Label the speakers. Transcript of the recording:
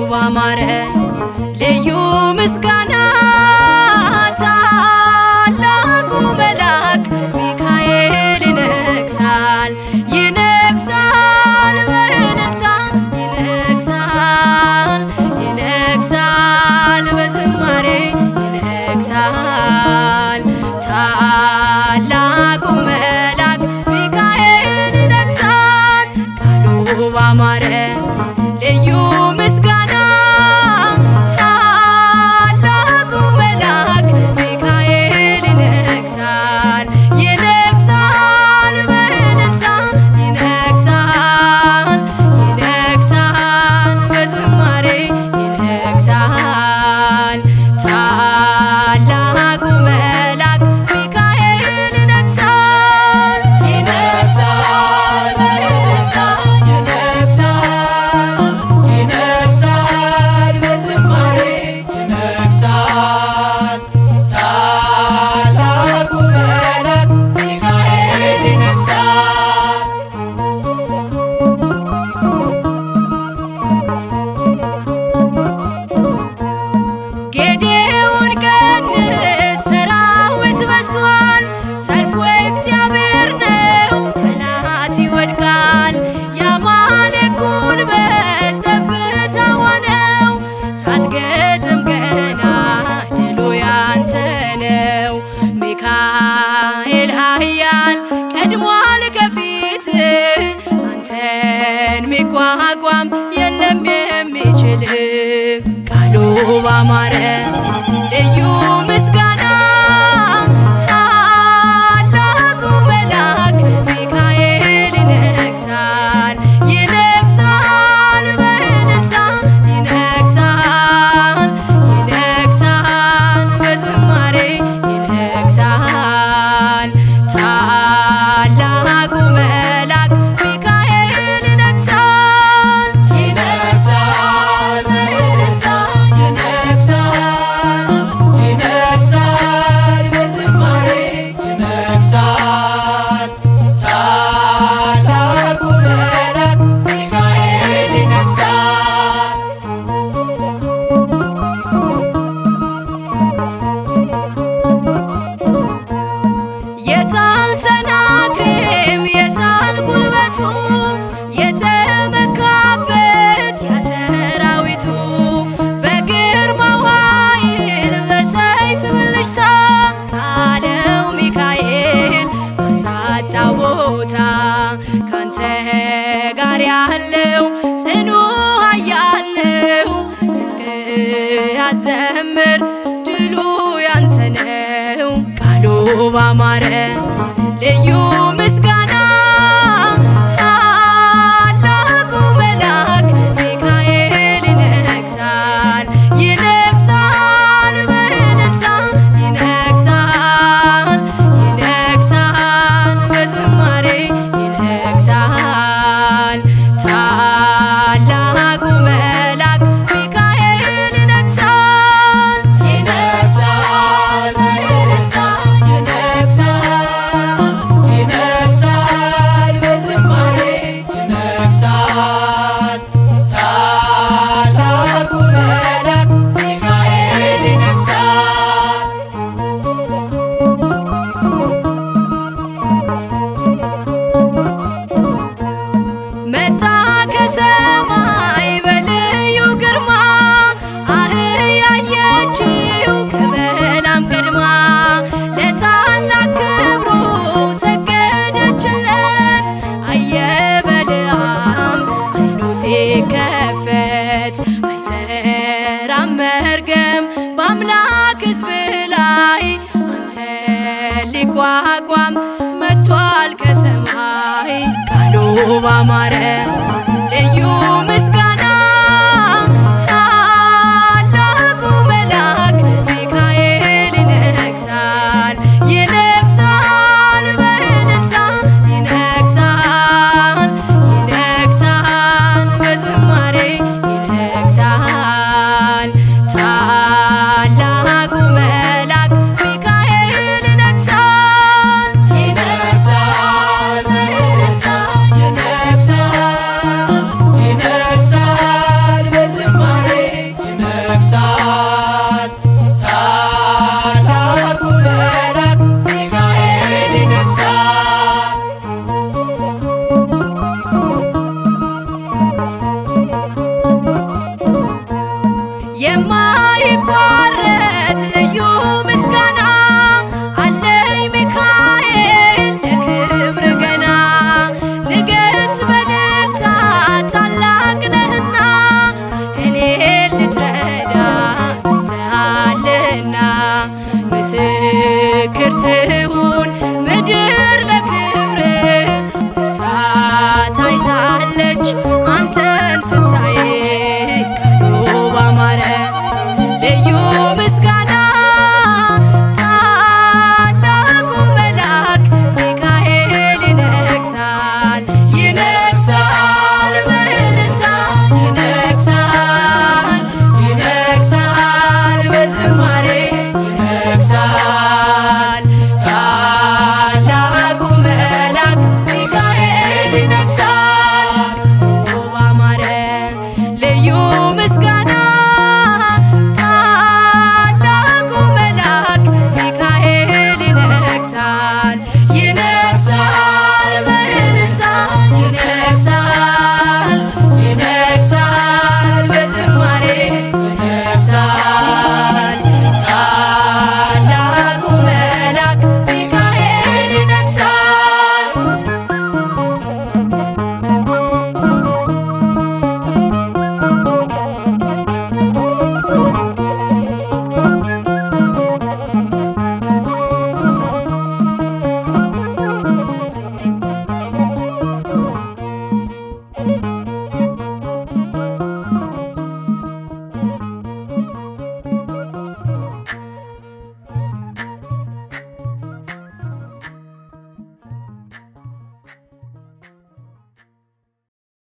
Speaker 1: ባማረ ልዩ ምስጋና ታላቁ መልአክ ሚካኤል ይነግሣል ይነግሣል በእልልታ ይነግሣል ይነግሣል በዝማሬ ይነግሣል ታላቁ መልአክ ሚካኤል ይነግሣል ቃሉ ባማረ ልዩ ምስጋና ታላቁ መልአክ ሚካኤል ይነግሣል ይነግሣል በእልልታ ይነግሣል ይነግሣል በዝማሬ ይነግሣል ታላቁ መልአክ ሚካኤል ይነግሣል ይነግሣል በእልልታ ይነግሣል በዝማሬ ይነግሣል ታላቁ መልአክ ሚካኤል ይነግሣል። ጌዴዎን ቀንስ ሰራዊት በዝቷል ሰልፉ እግዚአብሔር ነው ጠላት ይወድቃል የአማሌቅ ጉልበት ጠብታ ሆነው ሳትገጥም ገና ድሉ ያንተ ነው ሚካኤል ኃያል ቀድሟል ከፊት አንተን ሚቋቋም የለም የሚችል ቃሉ ባማረ ልዩ ምስጋና ታላቁ መልአክ ሚካኤል ይነግሣል ይነግሣል በእልልታ ይነግሣል ይነግሣል በዝማሬ ይነግሣል ታላቁ መልአክ ሚካኤል ይነግሣል ይነግሣል በእልልታ ይነግሣል ይነግሣል በዝማሬ ይነግሣል ታላቁ መልአክ ሚካኤል ይነግሣል። የታል ሰናክሬም የታል ጉልበቱ የተመካበት የሰራዊቱ በግርማው ኃይል በሰይፍ ብልጭታ ጣለው ሚካኤል አሳጣው ቦታ ካንተ ጋር ያለው ጽኑ ኃያል ነው ሕዝቅያስ ዘምር ድሉ ያንተ ነው ቃሉ ባማረ ልዩ ምስጋና ታላቁ መልአክ ሚካኤል ይነግሣል ይነግሣል በእልልታ ይነግሣል ይነግሣል በዝማሬ ይነግሣል ታላቁ መልአክ ሚካኤል ይነግሣል ይነግሣል በእልልታ ይነግሣል ይነግሣል በዝማሬ ይነግሣል ታላቁ መልአክ ሚካኤል ይነግሣል። መጣ ከሰማይ በልዩ ግርማ አህያ አየችው ከበላም ቀድማ ለታላቅ ክብሩ ሰገደችለት አየ በለዓም ዓይኑ ሲከፈት አይሰራም መርገም በአምላክ ሕዝብ ላይ አንተ ሊቋቋም መጥቷል ከሰማይ ቃሉ ባማረ ልዩ ምስጋና ታላቁ መልአክ ሚካኤል ይነግሣል ይነግሣል በእልልታ ይነግሣል ይነግሣል በዝማሬ ይነግሣል ታላቁ መልአክ ሚካኤል ይነግሣል
Speaker 2: ይነግሣል በእልልታ ይነግሣል በዝማሬ ይነግሣል ታላቁ መልአክ ሚካኤል ይነግሣል።
Speaker 1: የማይቋረጥ ልዩ ምስጋና አለኝ ሚካኤል ለክብር ገና ንገስ በእልልታ ታላቅ ነህና እኔን ልትረዳ መጥተሃልና ምስክር ትሁን ምድር ለክብር ብርታት አይታለች አንተን